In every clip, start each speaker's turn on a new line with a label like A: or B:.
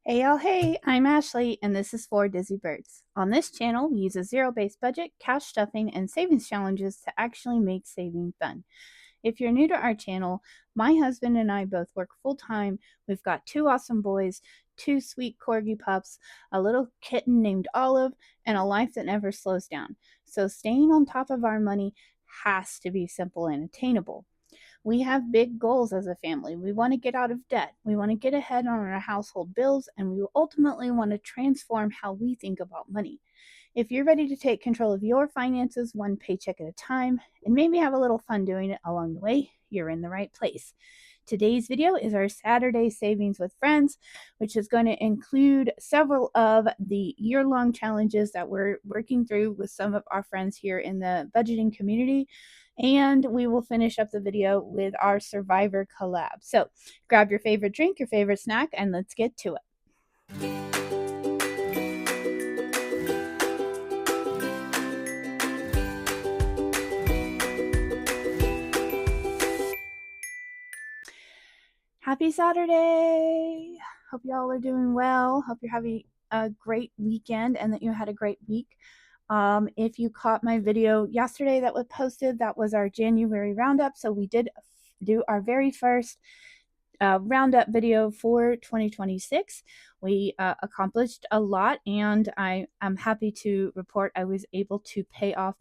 A: Hey y'all, hey, I'm Ashley, and this is for Dizzy Birds. On this channel, we use a zero-based budget, cash stuffing, and savings challenges to actually make saving fun. If you're new to our channel, my husband and I both work full-time. We've got two awesome boys, two sweet corgi pups, a little kitten named Olive, and a life that never slows down. So staying on top of our money has to be simple and attainable. We have big goals as a family. We want to get out of debt. We want to get ahead on our household bills, and we ultimately want to transform how we think about money. If you're ready to take control of your finances one paycheck at a time and maybe have a little fun doing it along the way, you're in the right place. Today's video is our Saturday Savings with Friends, which is going to include several of the year-long challenges that we're working through with some of our friends here in the budgeting community. And we will finish up the video with our Survivor collab. So grab your favorite drink, your favorite snack, and let's get to it. Happy Saturday! Hope y'all are doing well. Hope you're having a great weekend and that you had a great week. If you caught my video yesterday that was posted, that was our January roundup. So we did do our very first roundup video for 2026. We accomplished a lot, and I'm happy to report I was able to pay off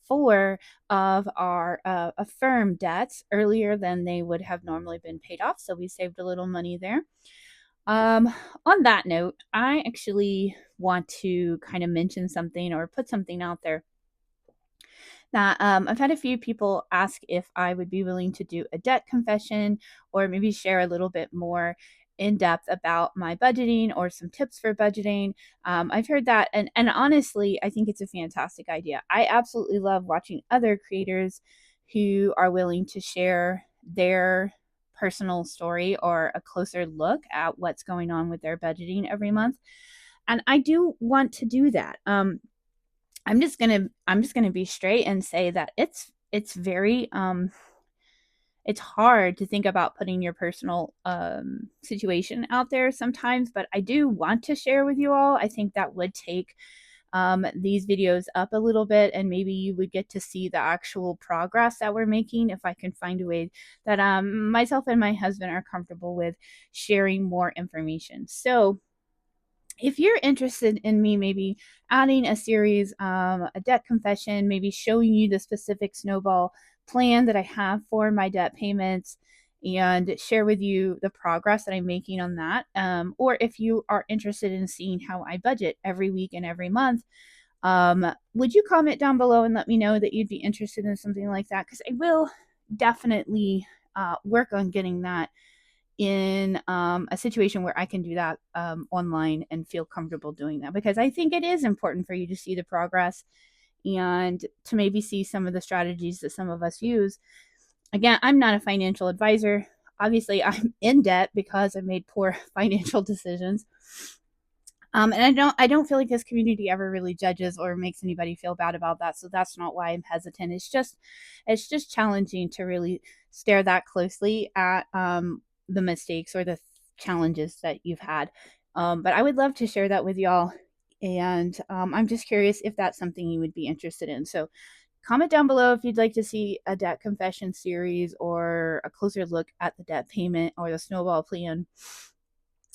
A: 4 of our affirmed debts earlier than they would have normally been paid off. So we saved a little money there. On that note, I actually want to kind of mention something or put something out there that I've had a few people ask if I would be willing to do a debt confession or maybe share a little bit more in depth about my budgeting or some tips for budgeting. I've heard that, and honestly, I think it's a fantastic idea. I absolutely love watching other creators who are willing to share their personal story or a closer look at what's going on with their budgeting every month. And I do want to do that. I'm just gonna be straight and say that it's very it's hard to think about putting your personal situation out there sometimes, but I do want to share with you all. I think that would take these videos up a little bit, and maybe you would get to see the actual progress that we're making if I can find a way that myself and my husband are comfortable with sharing more information. So if you're interested in me maybe adding a series, a debt confession, maybe showing you the specific snowball plan that I have for my debt payments and share with you the progress that I'm making on that, or if you are interested in seeing how I budget every week and every month, would you comment down below and let me know that you'd be interested in something like that? Because I will definitely work on getting that in a situation where I can do that online and feel comfortable doing that, because I think it is important for you to see the progress and to maybe see some of the strategies that some of us use. Again, I'm not a financial advisor. Obviously, I'm in debt because I made poor financial decisions. And I don't feel like this community ever really judges or makes anybody feel bad about that. So that's not why I'm hesitant. It's just challenging to really stare that closely at the mistakes or the challenges that you've had. But I would love to share that with y'all. And I'm just curious if that's something you would be interested in. So comment down below if you'd like to see a debt confession series or a closer look at the debt payment or the snowball plan.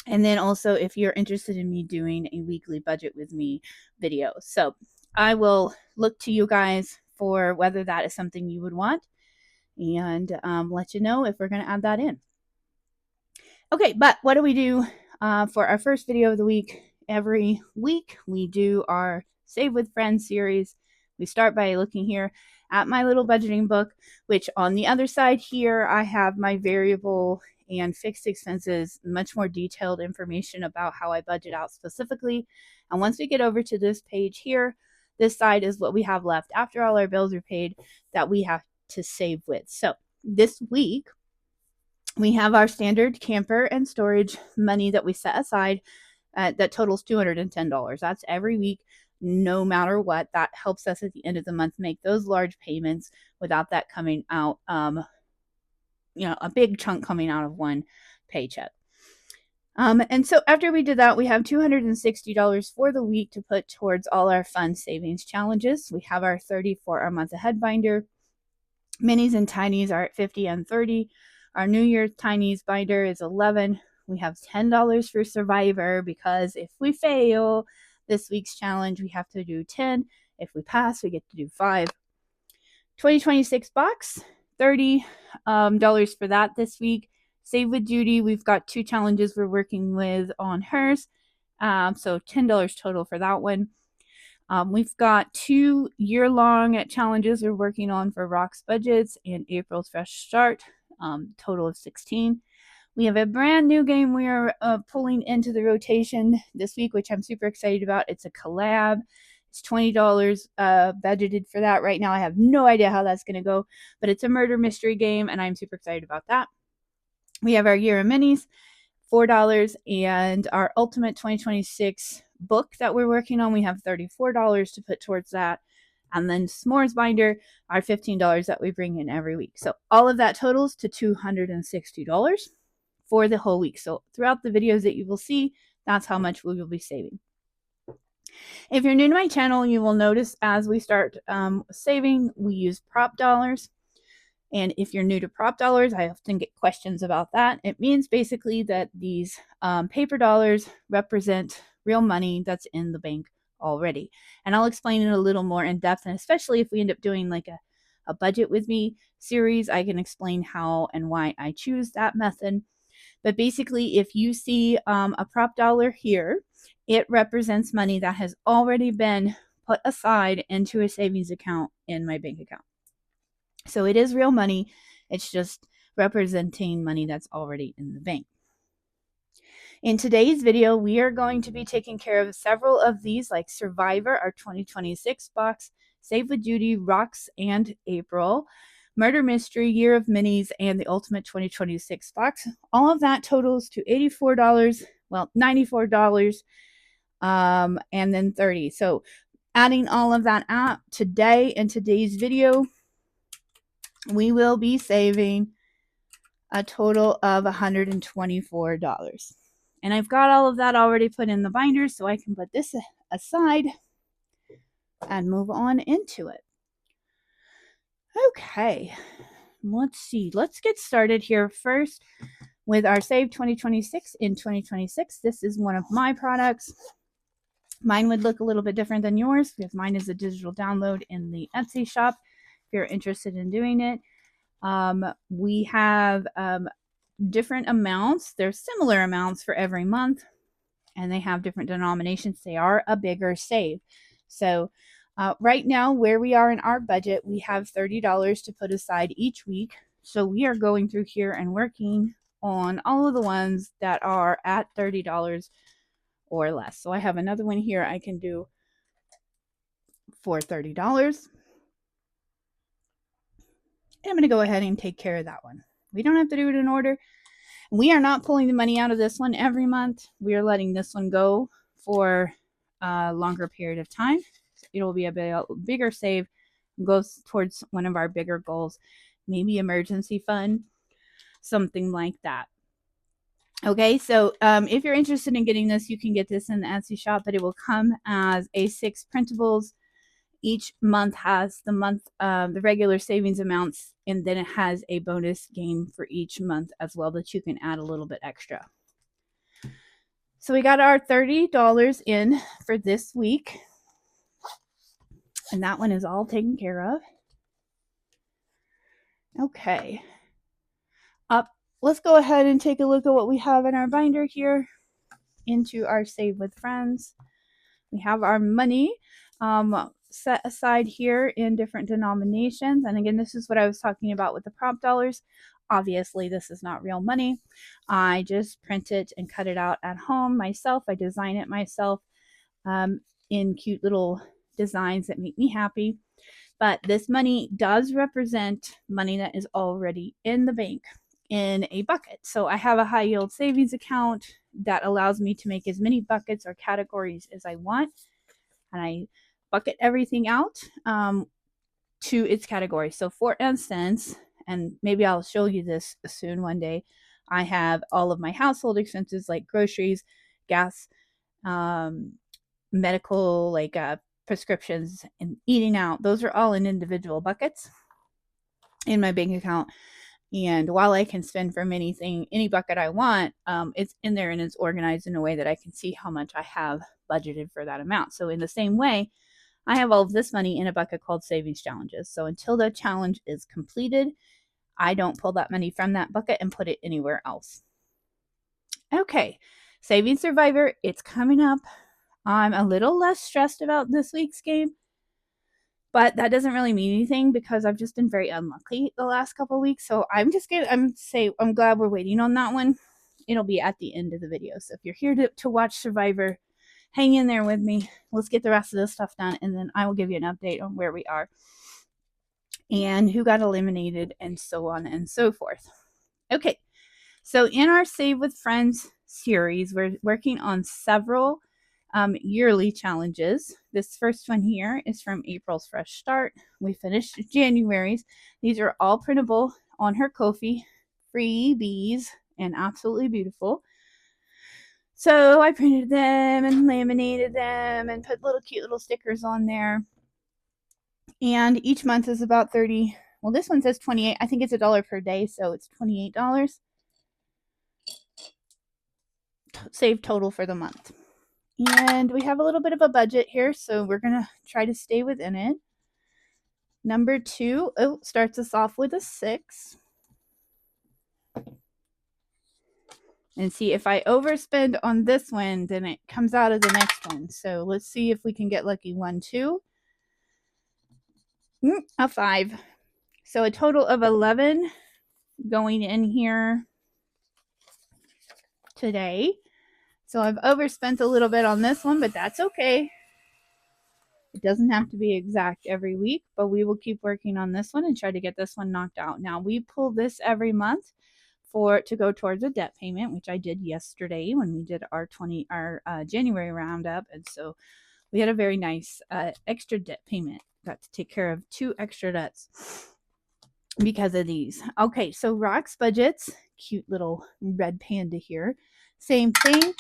A: And then also if you're interested in me doing a weekly budget with me video. So I will look to you guys for whether that is something you would want, and let you know if we're going to add that in. Okay, but what do we do for our first video of the week? Every week we do our Save with Friends series. We start by looking here at my little budgeting book, which on the other side here I have my variable and fixed expenses, much more detailed information about how I budget out specifically. And once we get over to this page here, this side is what we have left after all our bills are paid that we have to save with. So this week we have our standard camper and storage money that we set aside that totals $210. That's every week, no matter what. That helps us at the end of the month make those large payments without that coming out, a big chunk coming out of one paycheck. And so after we did that, we have $260 for the week to put towards all our fun savings challenges. We have our 30 for our month ahead binder. Minis and tinies are at 50 and 30. Our New Year's tinies binder is 11. We have $10 for Survivor because if we fail this week's challenge, we have to do 10. If we pass, we get to do 5. 2026 box, $30 for that this week. Save with Judy, we've got 2 challenges we're working with on hers. So $10 total for that one. We've got 2 year-long challenges we're working on for Rock's Budgets and April's Fresh Start, total of 16. We have a brand new game we are pulling into the rotation this week, which I'm super excited about. It's a collab. It's $20 budgeted for that right now. I have no idea how that's going to go, but it's a murder mystery game, and I'm super excited about that. We have our year of minis, $4, and our Ultimate 2026 book that we're working on, we have $34 to put towards that. And then S'mores binder, our $15 that we bring in every week. So all of that totals to $260 for the whole week. So throughout the videos that you will see, that's how much we will be saving. If you're new to my channel, you will notice as we start saving, we use prop dollars. And if you're new to prop dollars, I often get questions about that. It means basically that these paper dollars represent real money that's in the bank already. And I'll explain it a little more in depth, and especially if we end up doing like a budget with me series, I can explain how and why I choose that method. But basically, if you see a prop dollar here, it represents money that has already been put aside into a savings account in my bank account. So it is real money. It's just representing money that's already in the bank. In today's video, we are going to be taking care of several of these, like Survivor, our 2026 box, Save with Judy, Rocks, and April, Murder Mystery, Year of Minis, and the Ultimate 2026 box. All of that totals to $84, well, $94, and then $30. So adding all of that up today in today's video, we will be saving a total of $124. And I've got all of that already put in the binder, so I can put this aside and move on into it. Okay, let's see. Let's get started here first with our Save 2026 in 2026. This is one of my products. Mine would look a little bit different than yours because mine is a digital download in the Etsy shop if you're interested in doing it. We have different amounts. There's similar amounts for every month, and they have different denominations. They are a bigger save. So right now, where we are in our budget, we have $30 to put aside each week. So we are going through here and working on all of the ones that are at $30 or less. So I have another one here I can do for $30. And I'm going to go ahead and take care of that one. We don't have to do it in order. We are not pulling the money out of this one every month. We are letting this one go for a longer period of time. It will be a bigger save, goes towards one of our bigger goals, maybe emergency fund, something like that. Okay, so if you're interested in getting this, you can get this in the Etsy shop, but it will come as A6 printables. Each month has the regular savings amounts, and then it has a bonus game for each month as well that you can add a little bit extra. So we got our $30 in for this week, and that one is all taken care of. Okay. Let's go ahead and take a look at what we have in our binder here into our Save with Friends. We have our money set aside here in different denominations. And again, this is what I was talking about with the prop dollars. Obviously, this is not real money. I just print it and cut it out at home myself. I design it myself in cute little designs that make me happy. But this money does represent money that is already in the bank in a bucket. So I have a high yield savings account that allows me to make as many buckets or categories as I want. And I bucket everything out to its category. So for instance, and maybe I'll show you this soon one day, I have all of my household expenses like groceries, gas, medical, like prescriptions, and eating out. Those are all in individual buckets in my bank account. And while I can spend from any bucket I want, it's in there and it's organized in a way that I can see how much I have budgeted for that amount. So in the same way, I have all of this money in a bucket called savings challenges. So until the challenge is completed, I don't pull that money from that bucket and put it anywhere else. Okay, Saving Survivor, it's coming up. I'm a little less stressed about this week's game, but that doesn't really mean anything because I've just been very unlucky the last couple of weeks. So I'm glad we're waiting on that one. It'll be at the end of the video. So if you're here to watch Survivor, hang in there with me. Let's get the rest of this stuff done, and then I will give you an update on where we are and who got eliminated and so on and so forth. Okay, so in our Save with Friends series, we're working on several yearly challenges. This first one here is from April's Fresh Start. We finished January's. These are all printable on her Ko-fi, freebies, and absolutely beautiful. So I printed them and laminated them and put cute little stickers on there. And each month is about 30. Well, this one says 28. I think it's $1 per day, so it's $28. Save total for the month. And we have a little bit of a budget here, so we're going to try to stay within it. Number 2 starts us off with a 6. And see, if I overspend on this one, then it comes out of the next one. So let's see if we can get lucky. 1, 2. A 5. So a total of 11 going in here today. So I've overspent a little bit on this one, but that's okay. It doesn't have to be exact every week, but we will keep working on this one and try to get this one knocked out. Now, we pull this every month to go towards a debt payment, which I did yesterday when we did our January roundup. And so we had a very nice extra debt payment. Got to take care of 2 extra debts because of these. Okay, so Rock's budgets, cute little red panda here. Same thing.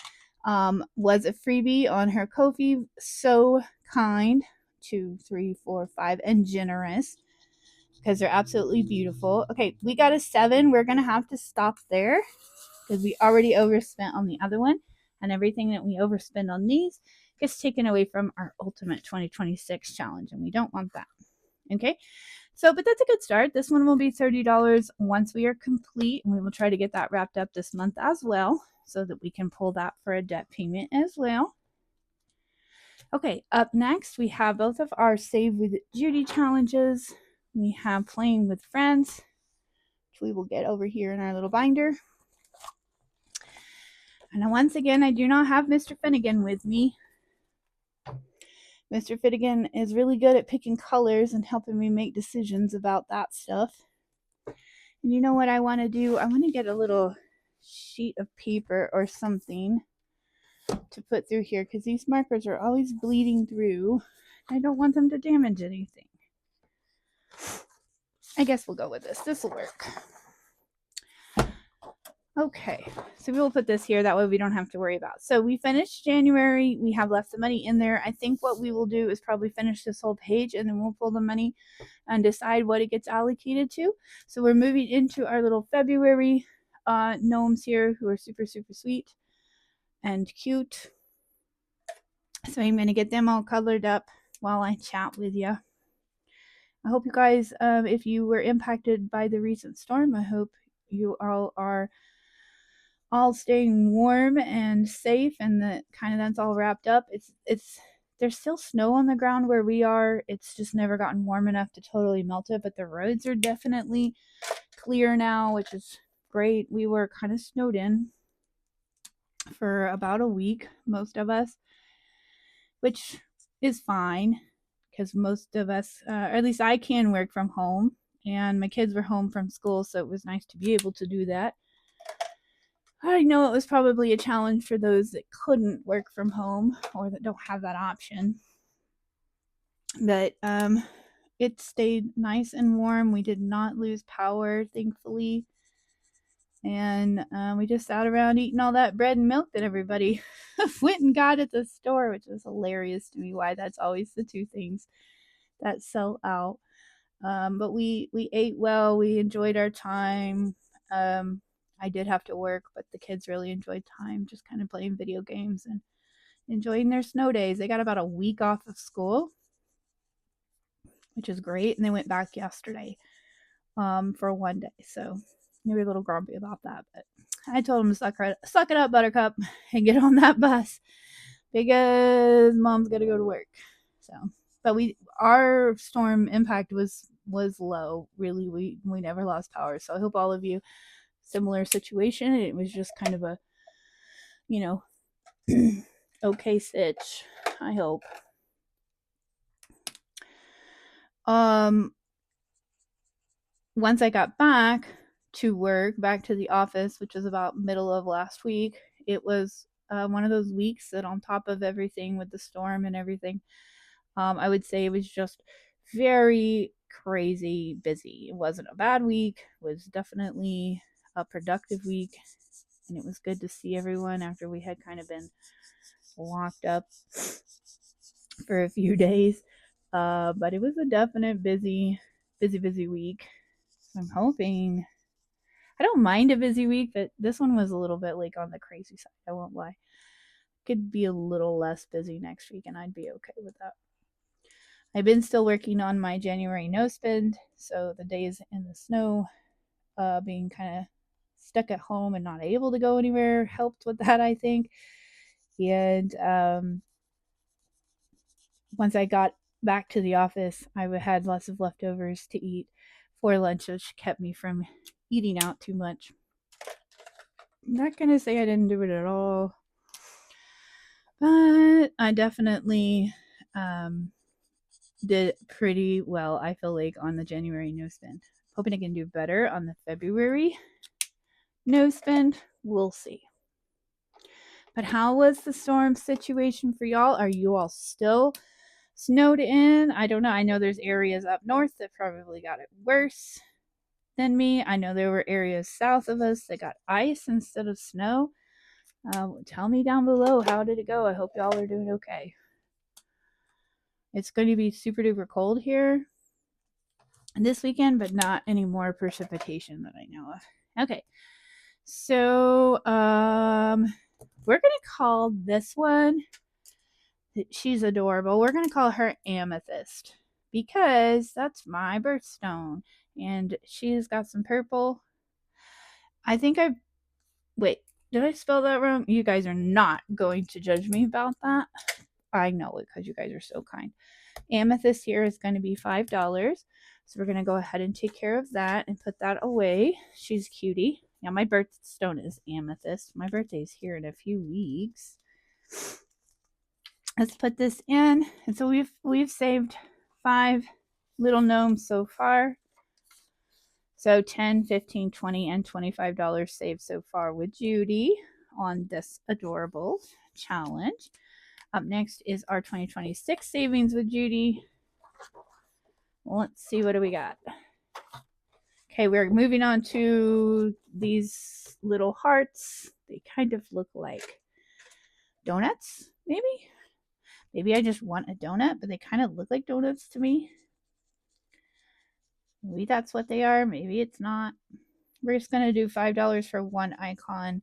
A: Was a freebie on her Ko-fi. So kind. 2, 3, 4, 5, and generous because they're absolutely beautiful. Okay, we got a 7. We're gonna have to stop there because we already overspent on the other one, and everything that we overspend on these gets taken away from our ultimate 2026 challenge, and we don't want that. Okay, so but that's a good start. This one will be $30 once we are complete, and we will try to get that wrapped up this month as well so that we can pull that for a debt payment as well. Okay, up next we have both of our Save with Judy challenges. We have Playing with Friends, which we will get over here in our little binder. And once again, I do not have Mr. Finnegan with me. Mr. Finnegan is really good at picking colors and helping me make decisions about that stuff. And you know what I want to do? I want to get a little sheet of paper or something to put through here because these markers are always bleeding through. I don't want them to damage anything. I guess we'll go with this. This will work. Okay, so we will put this here. That way we don't have to worry about. So we finished January. We have left the money in there. I think what we will do is probably finish this whole page and then we'll pull the money and decide what it gets allocated to. So we're moving into our little February gnomes here who are super, super sweet and cute. So I'm going to get them all colored up while I chat with you. I hope you guys, if you were impacted by the recent storm, I hope you all are all staying warm and safe, and that that's all wrapped up. There's still snow on the ground where we are. It's just never gotten warm enough to totally melt it, but the roads are definitely clear now, which is great. We were kind of snowed in for about a week, most of us, which is fine because most of us, or at least I can work from home, and my kids were home from school, so it was nice to be able to do that. I know it was probably a challenge for those that couldn't work from home or that don't have that option. But it stayed nice and warm. We did not lose power, thankfully. And we just sat around eating all that bread and milk that everybody went and got at the store, which is hilarious to me why that's always the two things that sell out. But we ate well. We enjoyed our time. I did have to work, but the kids really enjoyed time, just kind of playing video games and enjoying their snow days. They got about a week off of school, which is great, and they went back yesterday for one day. So they were a little grumpy about that, but I told them to suck it up, Buttercup, and get on that bus because mom's got to go to work. So, but our storm impact was low. Really, we never lost power. So I hope all of you similar situation. It was just kind of a, you know, okay stitch. I hope. Once I got back to work, back to the office, which was about middle of last week, it was one of those weeks that on top of everything with the storm and everything, I would say it was just very crazy busy. It wasn't a bad week. It was definitely a productive week. And it was good to see everyone after we had kind of been locked up for a few days. But it was a definite busy week. So I'm hoping. I don't mind a busy week, but this one was a little bit like on the crazy side. I won't lie. Could be a little less busy next week, and I'd be okay with that. I've been still working on my January no spend, so the days in the snow, being kind of stuck at home and not able to go anywhere helped with that, I think. And once I got back to the office, I had lots of leftovers to eat for lunch, which kept me from eating out too much. I'm not gonna say I didn't do it at all, but I definitely did pretty well, I feel like, on the January no spend. Hoping I can do better on the February no spend. We'll see. But how was the storm situation for y'all? Are you all still snowed in? I don't know. I know there's areas up north that probably got it worse than me. I know there were areas south of us that got ice instead of snow. Tell me down below, how did it go? I hope y'all are doing okay. It's going to be super duper cold here this weekend, but not any more precipitation that I know of. Okay, so we're gonna call this one, she's adorable, we're gonna call her Amethyst because that's my birthstone, and she's got some purple. I think wait, did I spell that wrong? You guys are not going to judge me about that. I know it because you guys are so kind. Amethyst here is going to be $5. So we're going to go ahead and take care of that and put that away. She's a cutie. Now my birthstone is Amethyst. My birthday's here in a few weeks. Let's put this in. And so we've saved 5 little gnomes so far. So $10, $15, $20, and $25 saved so far with Judy on this adorable challenge. Up next is our 2026 savings with Judy. Let's see, what do we got? Okay, we're moving on to these little hearts. They kind of look like donuts, maybe? Maybe I just want a donut, but they kind of look like donuts to me. Maybe that's what they are. Maybe it's not. We're just going to do $5 for one icon.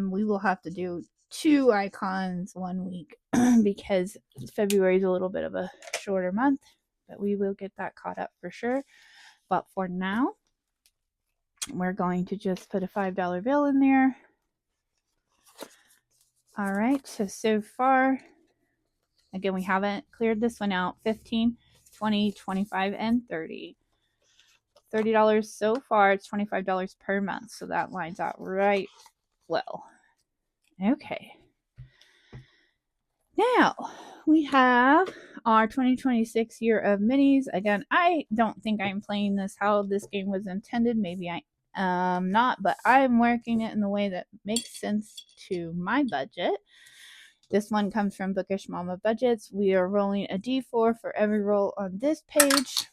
A: We will have to do 2 icons one week because February is a little bit of a shorter month, but we will get that caught up for sure. But for now, we're going to just put a $5 bill in there. All right, so far, again, we haven't cleared this one out. 15, 20, 25, and 30. $30 so far. It's $25 per month, so that lines out right well. Okay. Now, we have our 2026 year of minis. Again, I don't think I'm playing this how this game was intended. Maybe I am not, but I'm working it in the way that makes sense to my budget. This one comes from Bookish Mama Budgets. We are rolling a D4 for every roll on this page.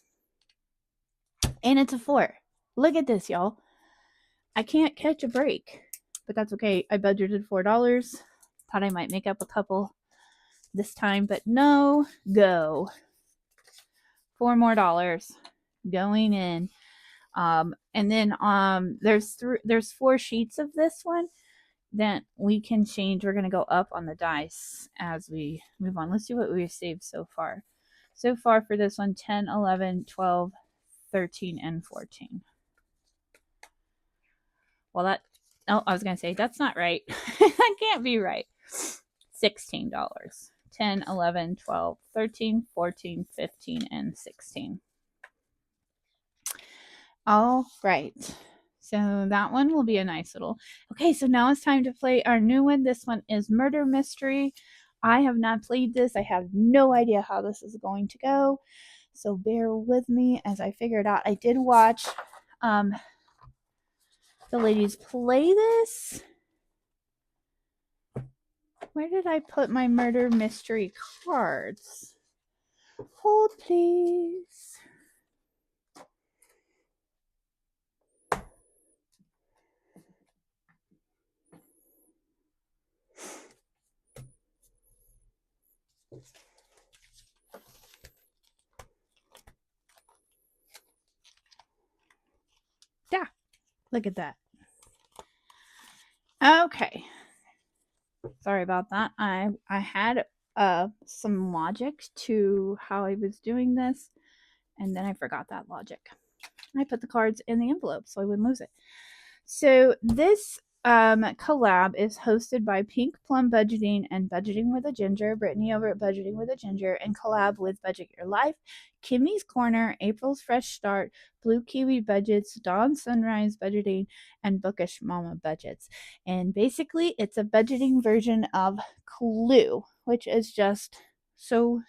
A: And it's a 4. Look at this, y'all. I can't catch a break, but that's okay. I budgeted $4. Thought I might make up a couple this time, but no go. $4 more going in. And then there's 4 sheets of this one that we can change. We're going to go up on the dice as we move on. Let's see what we've saved so far. So far for this one, 10, 11, 12, 13, and 14. Well, I was going to say, that's not right. That can't be right. $16. 10, 11, 12, 13, 14, 15, and 16. All right. So that one will be a nice little. Okay, so now it's time to play our new one. This one is Murder Mystery. I have not played this. I have no idea how this is going to go. So bear with me as I figure it out. I did watch the ladies play this. Where did I put my Murder Mystery cards? Hold, please. Yeah, look at that. Okay. Sorry about that. I had some logic to how I was doing this, and then I forgot that logic. I put the cards in the envelope so I wouldn't lose it. So this collab is hosted by Pink Plum Budgeting and Budgeting with a Ginger, Brittany over at Budgeting with a Ginger, and collab with Budget Your Life, Kimmy's Corner, April's Fresh Start, Blue Kiwi Budgets, Dawn Sunrise Budgeting, and Bookish Mama Budgets. And basically, it's a budgeting version of Clue, which is just so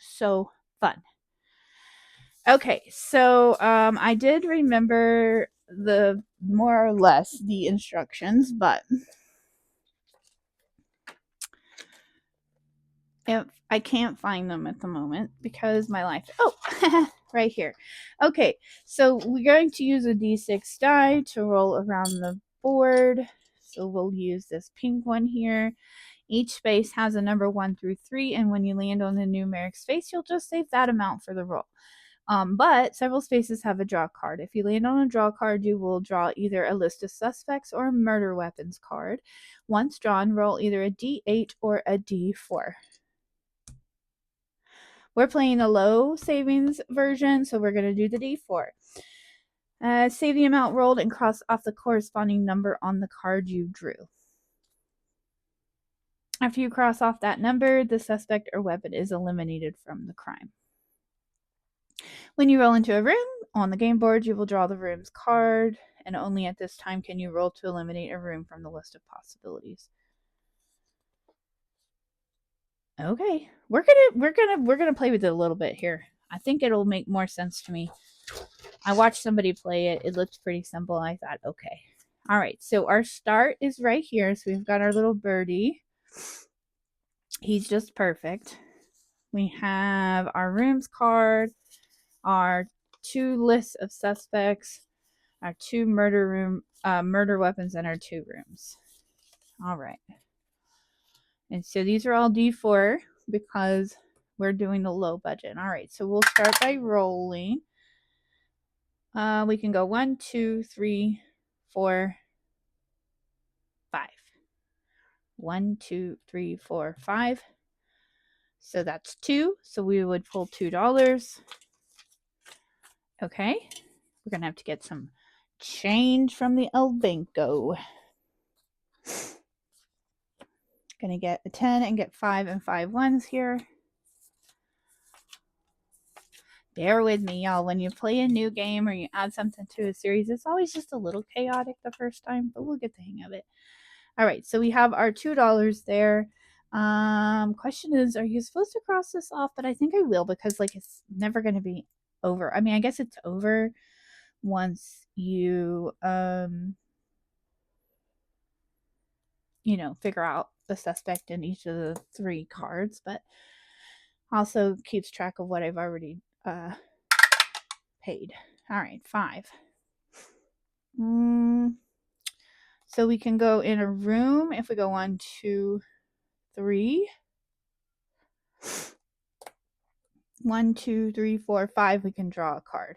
A: fun. Okay, so I did remember the more or less the instructions, but if I can't find them at the moment because my life. Oh, right here. Okay, so we're going to use a d6 die to roll around the board. So we'll use this pink one here. Each space has a number 1 through 3, and when you land on the numeric space, you'll just save that amount for the roll. But several spaces have a draw card. If you land on a draw card, you will draw either a list of suspects or a murder weapons card. Once drawn, roll either a d8 or a d4. We're playing a low savings version, so we're going to do the d4. Save the amount rolled and cross off the corresponding number on the card you drew. After you cross off that number, the suspect or weapon is eliminated from the crime. When you roll into a room, on the game board, you will draw the room's card, and only at this time can you roll to eliminate a room from the list of possibilities. Okay, we're gonna play with it a little bit here. I think it'll make more sense to me. I watched somebody play it. It looked pretty simple. I thought, okay. All right, so our start is right here. So we've got our little birdie. He's just perfect. We have our rooms card, our 2 lists of suspects, our 2 murder weapons, and our 2 rooms. All right. And so these are all D4 because we're doing the low budget. All right, so we'll start by rolling. We can go 1, 2, 3, 4, 5. 1, 2, 3, 4, 5. So that's 2. So we would pull $2. Okay. We're going to have to get some change from the El Banco. Going to get a 10 and get 5 and 5 ones here. Bear with me, y'all. When you play a new game or you add something to a series, it's always just a little chaotic the first time, but we'll get the hang of it. All right, so we have our $2 there. Question is, are you supposed to cross this off? But I think I will because like it's never going to be over. I mean, I guess it's over once you figure out the suspect in each of the 3 cards, but also keeps track of what I've already paid. All right, 5. So we can go in a room. If we go 1, 2, 3. 1, 2, 3, 4, 5, we can draw a card.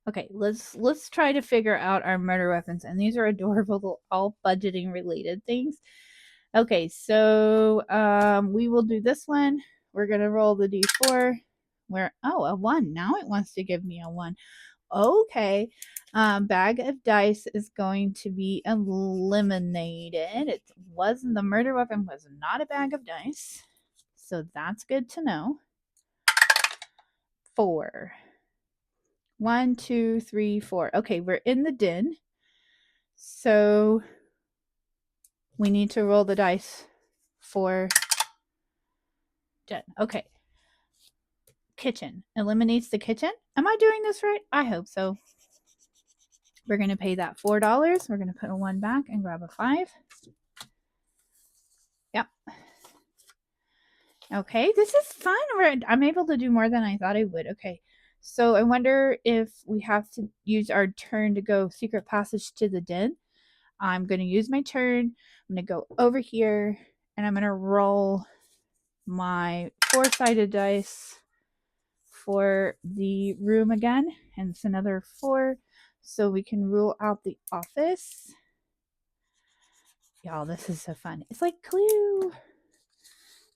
A: Okay, let's try to figure out our murder weapons. And these are adorable, all budgeting related things. Okay, so we will do this one. We're gonna roll the d4. Where a 1. Now it wants to give me a 1. Okay. Bag of dice is going to be eliminated. It wasn't, the murder weapon was not a bag of dice. So that's good to know. 4. 1, 2, 3, 4. Okay, we're in the den. So we need to roll the dice for den. Okay. Kitchen. Eliminates the kitchen. Am I doing this right? I hope so. We're going to pay that $4. We're going to put a 1 back and grab a 5. Yep. Okay, this is fun. I'm able to do more than I thought I would. Okay, so I wonder if we have to use our turn to go secret passage to the den. I'm going to use my turn. I'm going to go over here, and I'm going to roll my 4-sided dice for the room again. And it's another 4, so we can rule out the office. Y'all, this is so fun. It's like Clue.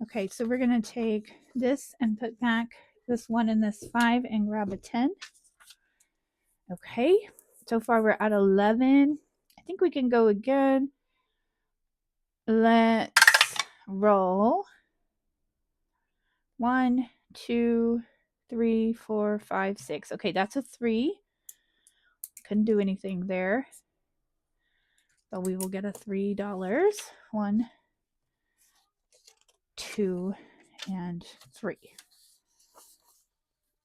A: Okay, so we're going to take this and put back this 1 and this 5 and grab a 10. Okay, so far we're at 11. I think we can go again. Let's roll. 1, 2, 3, 4, 5, 6. Okay, that's a 3. Couldn't do anything there. But we will get a $3. 1, 2, and 3.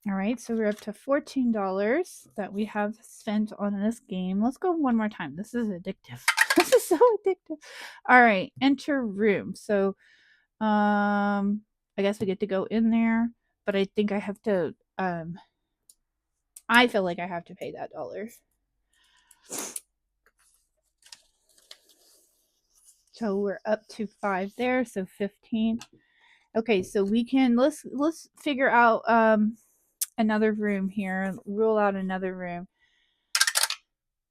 A: All right, so we're up to $14 that we have spent on this game. Let's go one more time. This is addictive. This is so addictive. All right, enter room. So, I guess we get to go in there, but I think I have to. I feel like I have to pay that $1. So we're up to 5 there, so 15. Okay, so we can let's figure out another room here. Rule out another room.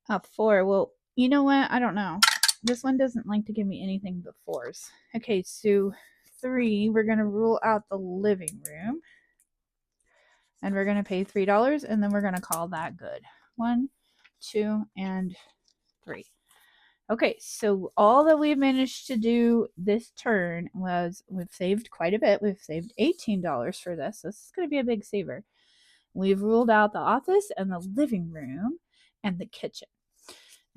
A: Up 4. Well, you know what? I don't know. This one doesn't like to give me anything but 4s. Okay, so 3. We're gonna rule out the living room, and we're gonna pay $3, and then we're gonna call that good. 1, 2, and 3. Okay, so all that we've managed to do this turn was we've saved quite a bit. We've saved $18 for this. This is going to be a big saver. We've ruled out the office and the living room and the kitchen.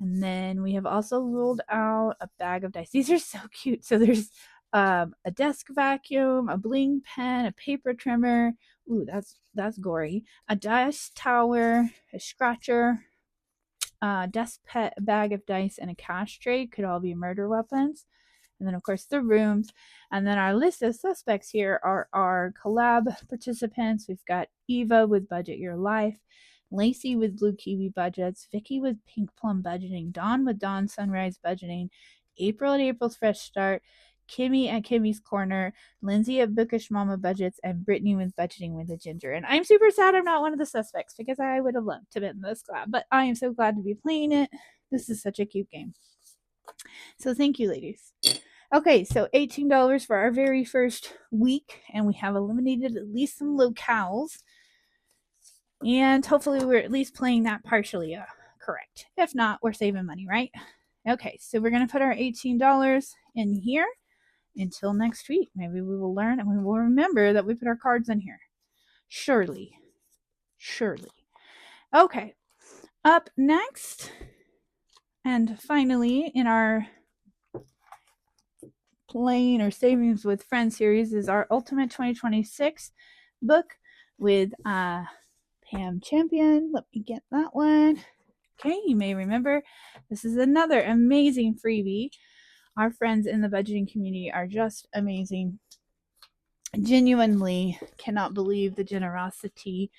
A: And then we have also ruled out a bag of dice. These are so cute. So there's a desk vacuum, a bling pen, a paper trimmer. Ooh, that's gory. A dice tower, a scratcher, desk pet, a bag of dice, and a cash tray could all be murder weapons. And then, of course, the rooms. And then our list of suspects here are our collab participants. We've got Eva with Budget Your Life, Lacey with Blue Kiwi Budgets, Vicky with Pink Plum Budgeting, Dawn with Dawn Sunrise Budgeting, April at April's Fresh Start, Kimmy at Kimmy's Corner, Lindsay at Bookish Mama Budgets, and Brittany with Budgeting with a Ginger. And I'm super sad I'm not one of the suspects because I would have loved to be in this collab. But I am so glad to be playing it. This is such a cute game. So thank you, ladies. Okay, so $18 for our very first week, and we have eliminated at least some locales. And hopefully we're at least playing that partially correct. If not, we're saving money, right? Okay, so we're going to put our $18 in here until next week. Maybe we will learn and we will remember that we put our cards in here. Surely. Okay, up next, and finally in our Playing or Savings with Friends series is our Ultimate 2026 book with Pam Champion. Let me get that one. Okay, you may remember this is another amazing freebie. Our friends in the budgeting community are just amazing. Genuinely cannot believe the generosity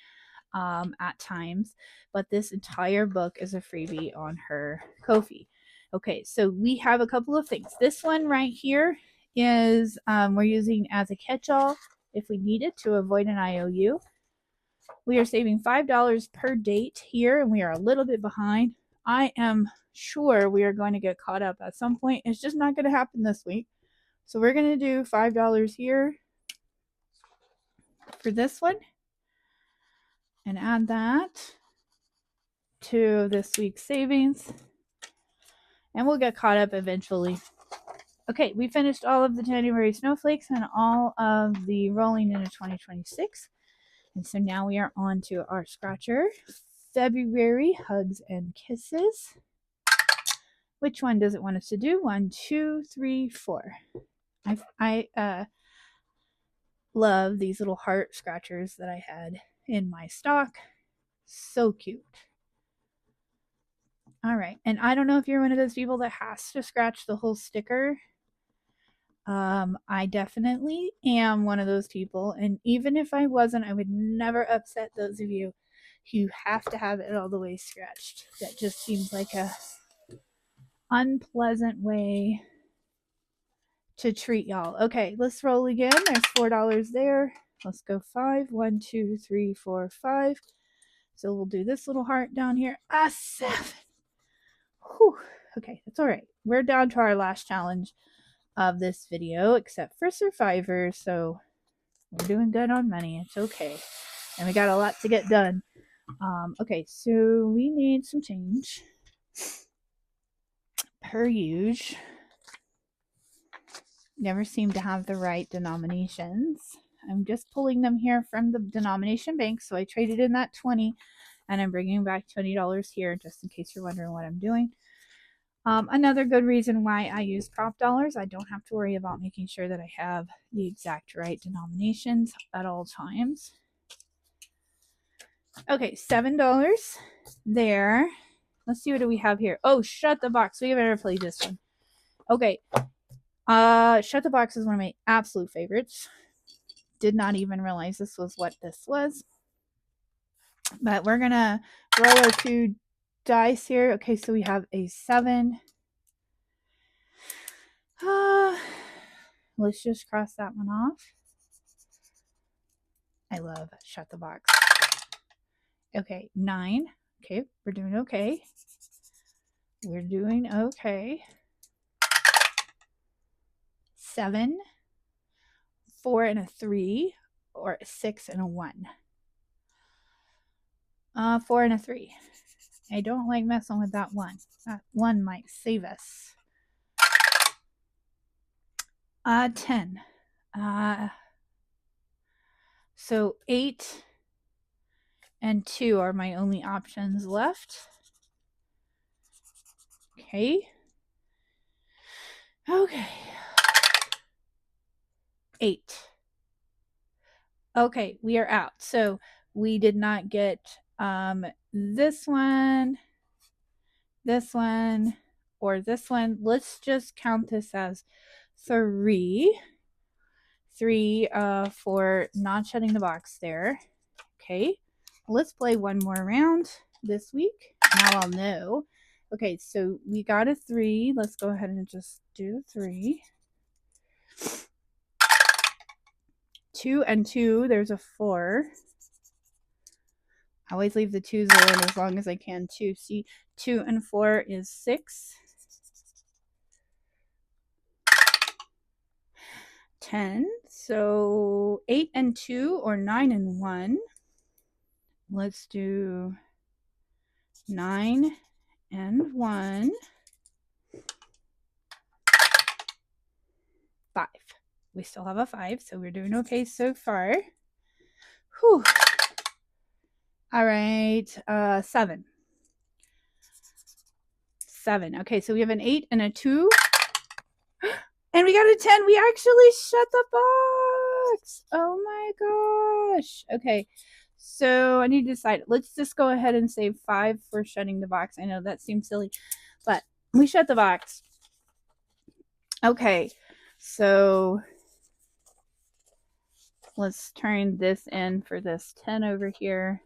A: at times, but this entire book is a freebie on her Ko-fi. Okay, so we have a couple of things. This one right here is we're using as a catch-all if we need it to avoid an IOU. We are saving $5 per date here, and we are a little bit behind. I am sure we are going to get caught up at some point. It's just not going to happen this week. So we're going to do $5 here for this one and add that to this week's savings, and we'll get caught up eventually. Okay, we finished all of the January snowflakes and all of the rolling into 2026. And so now we are on to our scratcher. February hugs and kisses. Which one does it want us to do? 1, 2, 3, 4. I love these little heart scratchers that I had in my stock. So cute. All right, and I don't know if you're one of those people that has to scratch the whole sticker. I definitely am one of those people, and even if I wasn't, I would never upset those of you who have to have it all the way scratched. That just seems like a unpleasant way to treat y'all. Okay, let's roll again. There's $4 there. Let's go 5. 1, 2, 3, 4, 5. So we'll do this little heart down here. 7. Whew. Okay, that's all right. We're down to our last challenge of this video, except for Survivor, so we're doing good on money. It's okay. And we got a lot to get done. Okay, so we need some change. Per usual. Never seem to have the right denominations. I'm just pulling them here from the denomination bank, so I traded in that 20, and I'm bringing back $20 here, just in case you're wondering what I'm doing. Another good reason why I use prop dollars, I don't have to worry about making sure that I have the exact right denominations at all times. Okay, $7 there. Let's see, what do we have here? Oh, Shut the Box. We better play this one. Okay. Shut the Box is one of my absolute favorites. Did not even realize this was what this was. But we're gonna roll our 2 dice here. Okay, so we have a 7. Let's just cross that one off. I love Shut the Box. Okay, 9. Okay, we're doing okay. We're doing okay. 7, 4 and a 3, or a 6 and a 1. 4 and a 3. I don't like messing with that 1. That 1 might save us. 10. So 8 and 2 are my only options left. Okay. Okay. 8. Okay, we are out. So we did not get this one, or this one. Let's just count this as 3. 3 for not shutting the box there. Okay, let's play one more round this week. Now I'll know. Okay, so we got a 3. Let's go ahead and just do 3. 2 and 2, there's a 4. I always leave the 2s alone as long as I can too. See, 2 and 4 is 6. 10. So 8 and 2, or 9 and 1. Let's do 9 and 1. 5. We still have a 5, so we're doing okay so far. Whew. All right, 7. 7. Okay, so we have an 8 and a 2. And we got a 10. We actually shut the box. Oh my gosh. Okay, so I need to decide. Let's just go ahead and save 5 for shutting the box. I know that seems silly, but we shut the box. Okay, so let's turn this in for this 10 over here.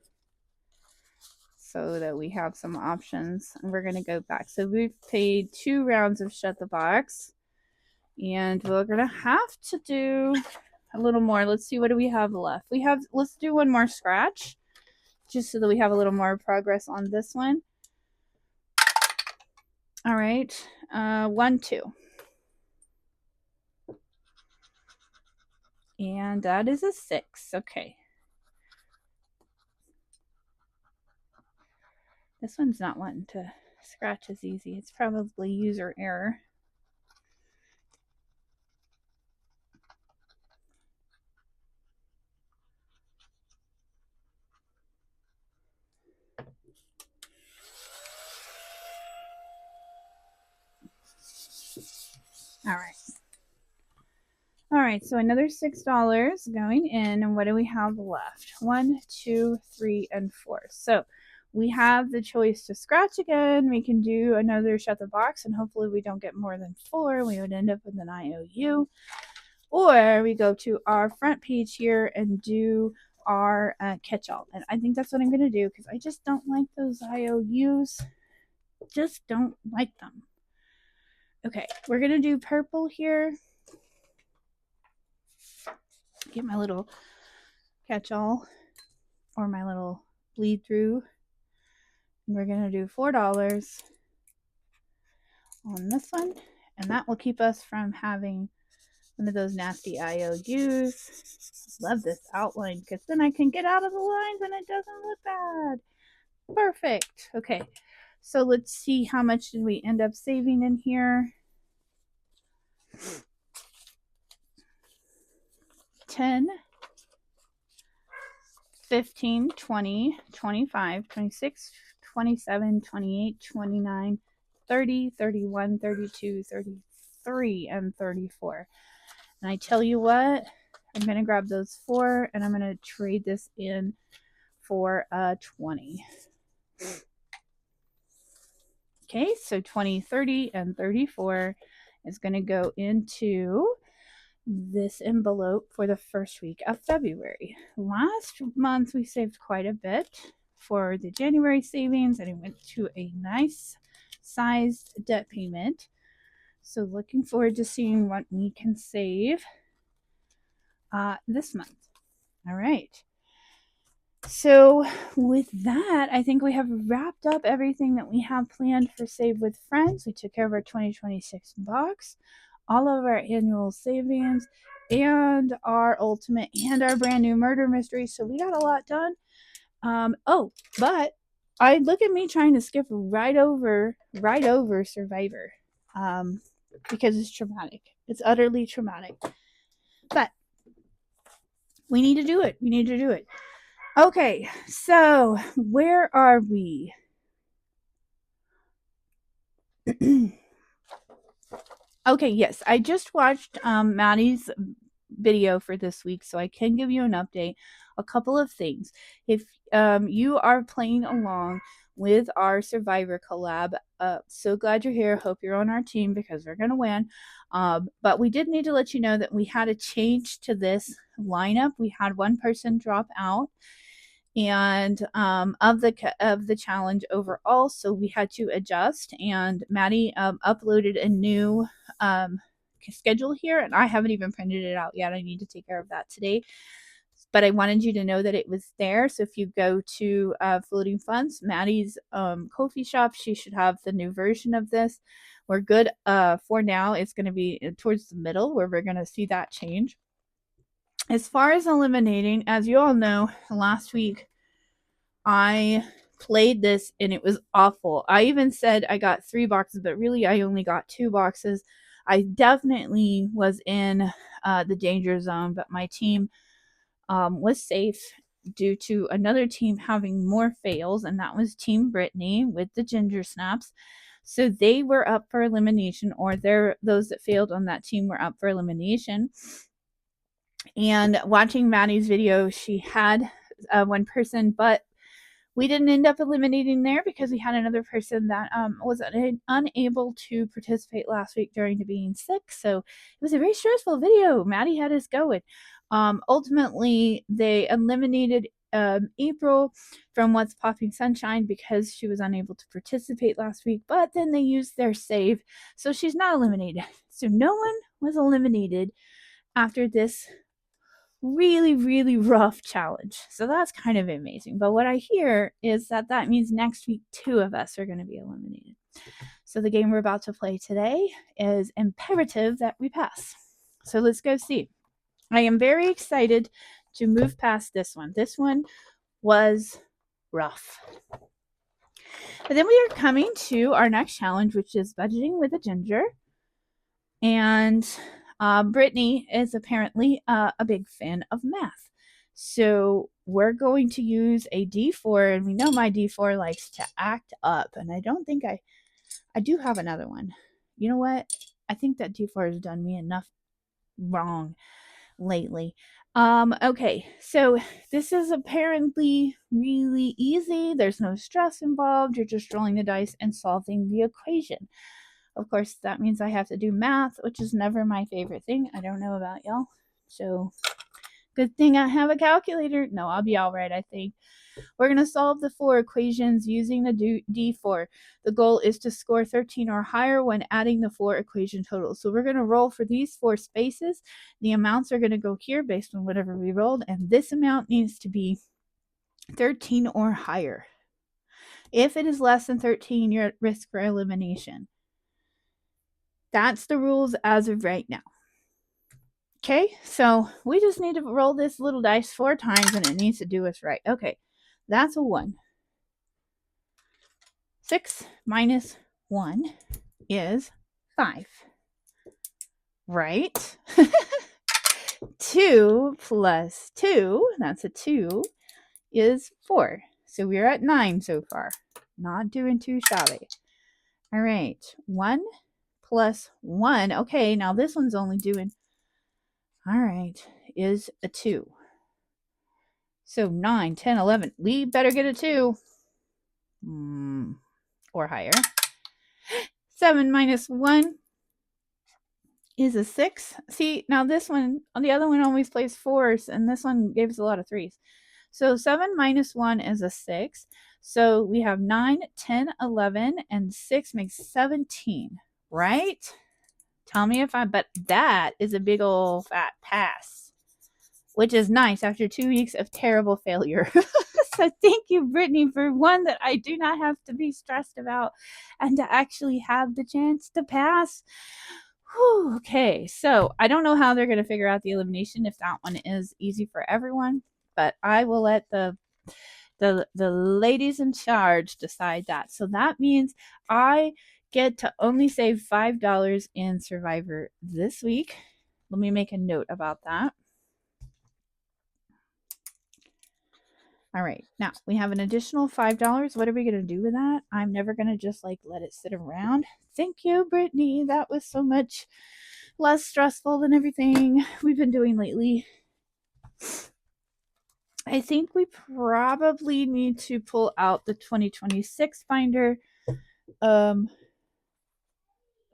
A: so that we have some options. And we're going to go back. So we've paid 2 rounds of Shut the Box. And we're going to have to do a little more. Let's see, what do we have left? Let's do one more scratch, just so that we have a little more progress on this one. All right, 1, 2. And that is a 6. Okay. This one's not wanting to scratch as easy. It's probably user error. All right. All right, so another $6 going in, and what do we have left? 1, 2, 3, and 4. So we have the choice to scratch again. We can do another Shut the Box, and hopefully we don't get more than 4. We would end up with an IOU. Or we go to our front page here and do our catch-all. And I think that's what I'm going to do, because I just don't like those IOUs. Just don't like them. Okay, we're going to do purple here. Get my little catch-all or my little bleed through. And we're going to do $4 on this one. And that will keep us from having one of those nasty IOUs. Love this outline, because then I can get out of the lines and it doesn't look bad. Perfect. Okay, so let's see, how much did we end up saving in here? 10, 15, 20, 25, 26, 27, 28, 29, 30, 31, 32, 33, and 34. And I tell you what, I'm going to grab those 4 and I'm going to trade this in for 20. Okay, so 20, 30, and 34 is going to go into this envelope for the first week of February. Last month we saved quite a bit for the January savings, and it went to a nice sized debt payment. So looking forward to seeing what we can save this month. All right. So with that, I think we have wrapped up everything that we have planned for Save with Friends. We took care of our 2026 box, all of our annual savings, and our ultimate and our brand new murder mystery. So we got a lot done. But I look at me trying to skip right over Survivor, because it's traumatic. It's utterly traumatic. But we need to do it. We need to do it. Okay, so where are we? Okay, yes, I just watched Maddie's video for this week, so I can give you an update. A couple of things. If you are playing along with our Survivor collab, so glad you're here. Hope you're on our team, because we're going to win. But we did need to let you know that we had a change to this lineup. We had one person drop out, and of the challenge overall, so we had to adjust, and Maddie uploaded a new schedule here, and I haven't even printed it out yet. I need to take care of that today, but I wanted you to know that it was there. So if you go to Floating Funds, Maddie's Ko-fi shop, she should have the new version of this. We're good for now. It's going to be towards the middle where we're going to see that change. As far as eliminating, as you all know, last week I played this and it was awful. I even said I got 3 boxes, but really I only got 2 boxes. I definitely was in the danger zone, but my team was safe due to another team having more fails, and that was Team Brittany with the Ginger Snaps. So they were up for elimination, or those that failed on that team were up for elimination. And watching Maddie's video, she had one person, but we didn't end up eliminating there because we had another person that was unable to participate last week during to being sick. So it was a very stressful video. Maddie had us going. Ultimately, they eliminated April from What's Popping Sunshine because she was unable to participate last week, but then they used their save, so she's not eliminated. So no one was eliminated after this really, really rough challenge. So that's kind of amazing. But what I hear is that means next week 2 of us are going to be eliminated. So the game we're about to play today is imperative that we pass. So let's go see. I am very excited to move past this one. This one was rough. But then we are coming to our next challenge, which is budgeting with a ginger. And Brittany is apparently a big fan of math. So we're going to use a D4, and we know my D4 likes to act up. And I don't think I do have another one. You know what? I think that D4 has done me enough wrong lately. Okay, so this is apparently really easy. There's no stress involved. You're just rolling the dice and solving the equation. Of course, that means I have to do math, which is never my favorite thing. I don't know about y'all. So, good thing I have a calculator. No, I'll be all right, I think. We're going to solve the 4 equations using the D4. The goal is to score 13 or higher when adding the 4 equation totals. So we're going to roll for these 4 spaces. The amounts are going to go here based on whatever we rolled, and this amount needs to be 13 or higher. If it is less than 13, you're at risk for elimination. That's the rules as of right now. Okay, so we just need to roll this little dice 4 times, and it needs to do us right. Okay, that's a 1. 6 minus 1 is 5. Right? 2 plus 2, that's a 2, is 4. So we're at 9 so far. Not doing too shabby. All right, 1 plus 1. Okay, now this one's only doing, all right, is a 2. So 9, 10, 11. We better get a 2. Or higher. 7 minus 1 is a 6. See, now this one, the other one always plays 4s, and this one gives a lot of 3s. So 7 minus 1 is a 6. So we have 9, 10, 11, and 6 makes 17, right? Tell me if but that is a big old fat pass, which is nice after 2 weeks of terrible failure. So thank you, Brittany, for one that I do not have to be stressed about and to actually have the chance to pass. Whew, okay, so I don't know how they're going to figure out the elimination if that one is easy for everyone, but I will let the ladies in charge decide that. So that means I get to only save $5 in Survivor this week. Let me make a note about that. All right, now we have an additional $5. What are we going to do with that? I'm never going to just like let it sit around. Thank you, Brittany. That was so much less stressful than everything we've been doing lately. I think we probably need to pull out the 2026 binder,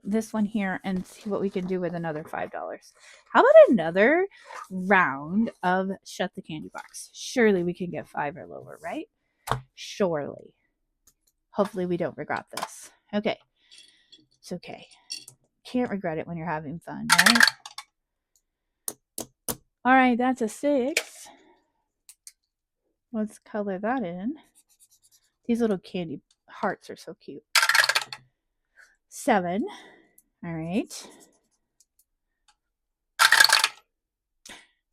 A: this one here, and see what we can do with another $5. How about another round of Shut the Candy Box? Surely we can get 5 or lower, right? Surely. Hopefully we don't regret this. Okay. It's okay. Can't regret it when you're having fun, right? All right, that's a 6. Let's color that in. These little candy hearts are so cute. 7. All right.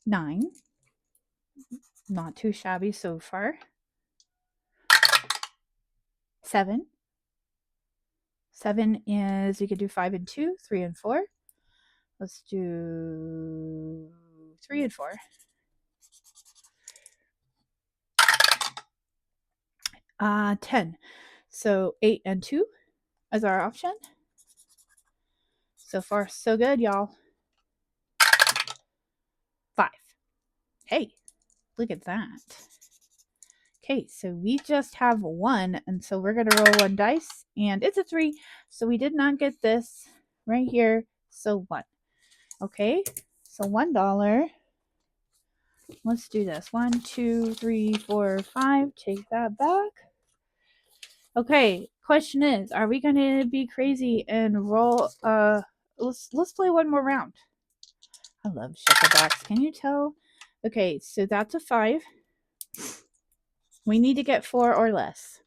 A: 9. Not too shabby so far. 7. 7 is, you could do 5 and 2, 3 and 4. Let's do 3 and 4. 10. So 8 and 2 is our option. So far, so good, y'all. 5. Hey, look at that. Okay, so we just have 1, and so we're going to roll 1 dice, and it's a 3, so we did not get this right here, so 1. Okay, so $1 Let's do this. 1, 2, 3, 4, 5. Take that back. Okay, question is, are we gonna be crazy and roll let's play one more round. I love shufflebacks. Can you tell? Okay, so that's a 5. We need to get 4 or less.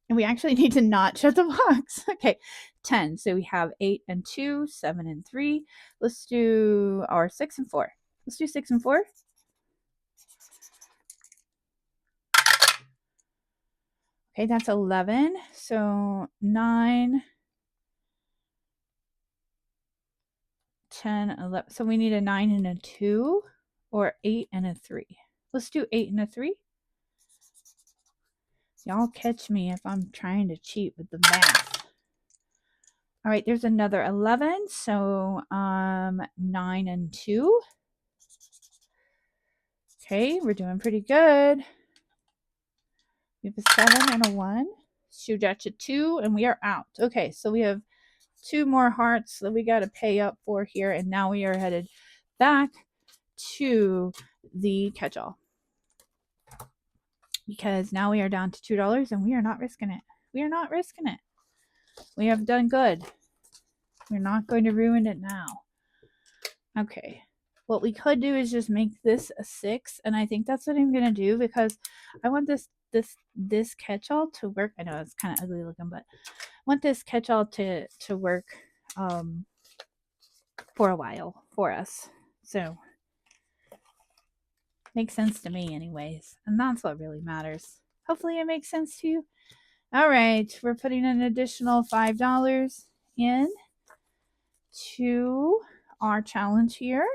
A: And we actually need to not shut the box. Okay, 10. So we have 8 and 2, 7 and 3. Let's do our 6 and 4. Let's do 6 and 4. Okay, that's 11. So 9, 10, 11. So we need a 9 and a 2 or 8 and a 3. Let's do 8 and a 3. Y'all catch me if I'm trying to cheat with the math. All right, there's another 11. So 9 and 2. Okay, we're doing pretty good. We have a 7 and a 1. Shoot at a 2, and we are out. Okay, so we have 2 more hearts that we got to pay up for here, and now we are headed back to the catch-all. Because now we are down to $2, and we are not risking it. We are not risking it. We have done good. We're not going to ruin it now. Okay. What we could do is just make this a 6, and I think that's what I'm gonna do because I want this catch-all to work. I know it's kind of ugly looking, but I want this catch-all to work for a while for us. So makes sense to me, anyways, and that's what really matters. Hopefully, it makes sense to you. All right, we're putting an additional $5 in to our challenge here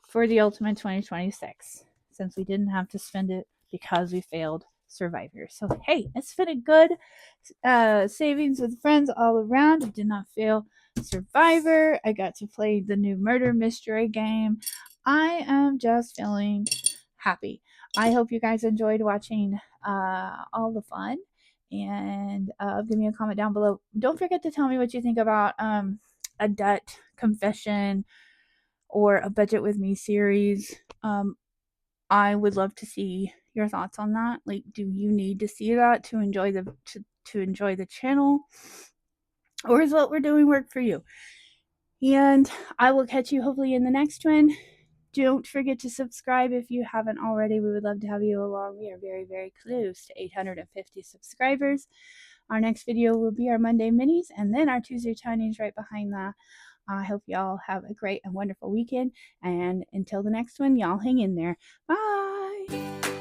A: for the Ultimate 2026, since we didn't have to spend it because we failed Survivor. So, hey, it's been a good savings with friends all around. I did not fail Survivor. I got to play the new Murder Mystery game. I am just feeling happy. I hope you guys enjoyed watching all the fun. And give me a comment down below. Don't forget to tell me what you think about a debt confession or a budget with me series. I would love to see your thoughts on that. Like, do you need to see that to enjoy the channel, or is what we're doing work for you? And I will catch you hopefully in the next one. Don't forget to subscribe if you haven't already. We would love to have you along. We are very, very close to 850 subscribers. Our next video will be our Monday minis, and then our Tuesday Chinese right behind that. I hope y'all have a great and wonderful weekend. And until the next one, y'all hang in there. Bye.